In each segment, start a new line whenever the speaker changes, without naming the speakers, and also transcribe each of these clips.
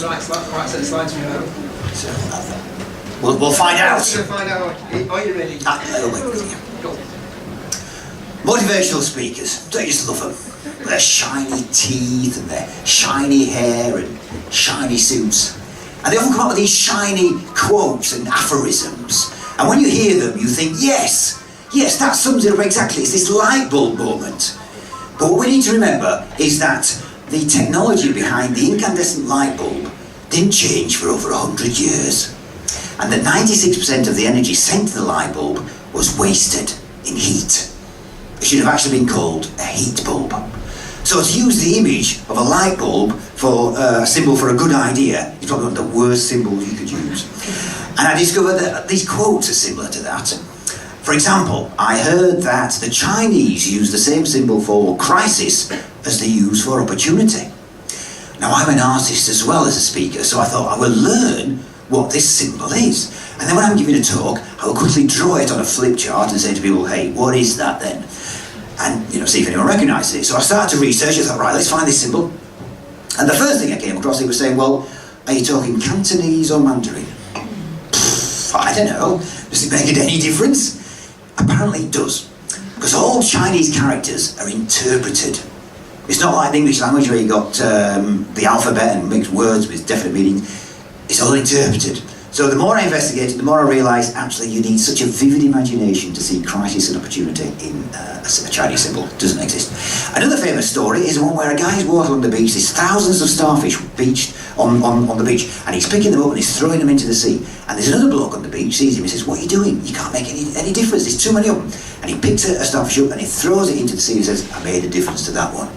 Right set of slides for you now.
So, we'll find out.
We'll find out. Are you ready? Go.
Motivational speakers, don't you just love them? With their shiny teeth and their shiny hair and shiny suits. And they often come up with these shiny quotes and aphorisms. And when you hear them, you think, yes, that sums it up exactly. It's this light bulb moment. But what we need to remember is that the technology behind the incandescent light bulb didn't change for over 100 years. And that 96% of the energy sent to the light bulb was wasted in heat. It should have actually been called a heat bulb. So to use the image of a light bulb for a symbol for a good idea is probably one of the worst symbols you could use. And I discovered that these quotes are similar to that. For example, I heard that the Chinese use the same symbol for crisis as they use for opportunity. Now I'm an artist as well as a speaker, so I thought I will learn what this symbol is. And then when I'm giving a talk, I will quickly draw it on a flip chart and say to people, hey, what is that then? And see if anyone recognises it. So I started to research. I thought, right, let's find this symbol. And the first thing I came across, they were saying, well, are you talking Cantonese or Mandarin? I don't know. Does it make any difference? Apparently it does. Because all Chinese characters are interpreted. It's not like the English language where you got the alphabet and mixed words with definite meanings. It's all interpreted. So the more I investigated, the more I realised actually you need such a vivid imagination to see crisis and opportunity in a Chinese symbol. It doesn't exist. Another famous story is one where a guy is walking on the beach. There's thousands of starfish beached on the beach, and he's picking them up and he's throwing them into the sea. And there's another bloke on the beach, sees him and says, what are you doing? You can't make any difference. There's too many of them. And he picks a starfish up and he throws it into the sea and says, I made a difference to that one.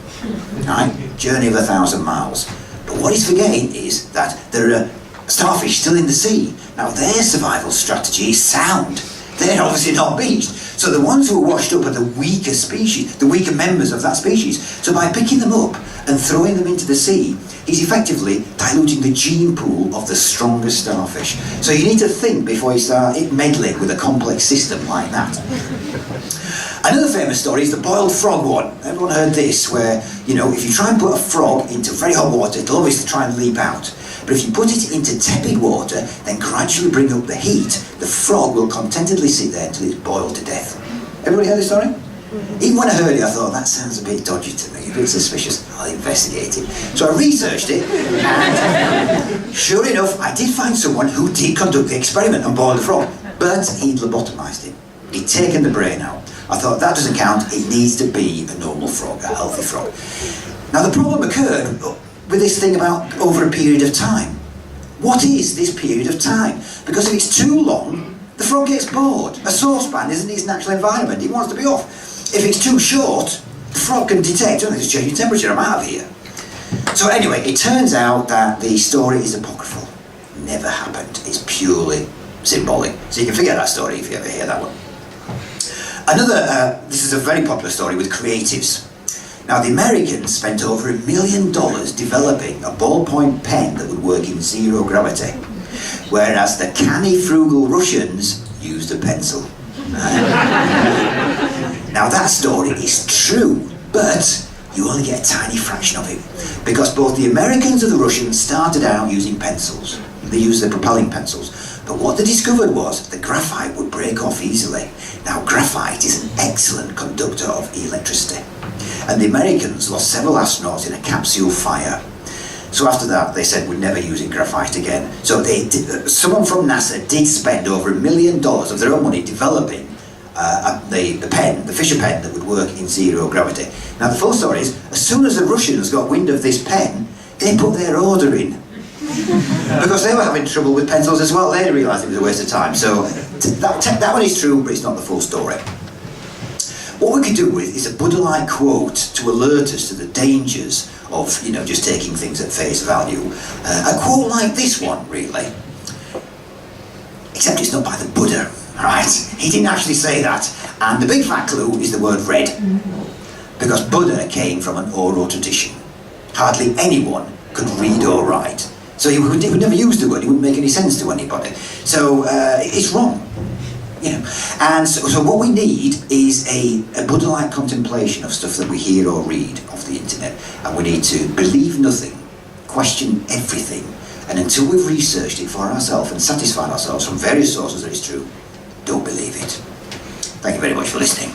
Right? Journey of 1,000 miles. But what he's forgetting is that there are starfish still in the sea. Now their survival strategy is sound. They're obviously not beached. So the ones who are washed up are the weaker species, the weaker members of that species. So by picking them up and throwing them into the sea, he's effectively diluting the gene pool of the strongest starfish. So you need to think before you start meddling with a complex system like that. Another famous story is the boiled frog one. Everyone heard this, where, if you try and put a frog into very hot water, it'll obviously try and leap out. But if you put it into tepid water, then gradually bring up the heat, the frog will contentedly sit there until it's boiled to death. Everybody heard this story? Even when I heard it, I thought, that sounds a bit dodgy to me, a bit suspicious. I'll investigate it. So I researched it, and sure enough, I did find someone who did conduct the experiment and boil the frog, but he'd lobotomized it. He'd taken the brain out. I thought, that doesn't count, it needs to be a normal frog, a healthy frog. Now the problem occurred with this thing about over a period of time. What is this period of time? Because if it's too long, the frog gets bored. A saucepan isn't its natural environment, it wants to be off. If it's too short, the frog can detect, it's changing temperature, I'm out of here. So anyway, it turns out that the story is apocryphal. Never happened, it's purely symbolic. So you can forget that story if you ever hear that one. Another, this is a very popular story with creatives. Now the Americans spent over $1 million developing a ballpoint pen that would work in zero gravity, whereas the canny frugal Russians used a pencil. Now that story is true, but you only get a tiny fraction of it, because both the Americans and the Russians started out using pencils. They used the propelling pencils. But what they discovered was that graphite would break off easily. Now graphite is an excellent conductor of electricity. And the Americans lost several astronauts in a capsule fire. So after that they said we're never using graphite again. So someone from NASA did spend over $1 million of their own money developing the pen, the Fisher pen that would work in zero gravity. Now the full story is, as soon as the Russians got wind of this pen, they put their order in. Because they were having trouble with pencils as well, they realised it was a waste of time. So that one is true, but it's not the full story. What we could do with is a Buddha-like quote to alert us to the dangers of, just taking things at face value. A quote like this one, really. Except it's not by the Buddha, right? He didn't actually say that. And the big fat clue is the word red. Because Buddha came from an oral tradition. Hardly anyone could read or write. So he would never use the word, it wouldn't make any sense to anybody. So it's wrong. And so what we need is a Buddha-like contemplation of stuff that we hear or read off the internet, and we need to believe nothing, question everything, And until we've researched it for ourselves and satisfied ourselves from various sources that it's true, don't believe it. Thank you very much for listening.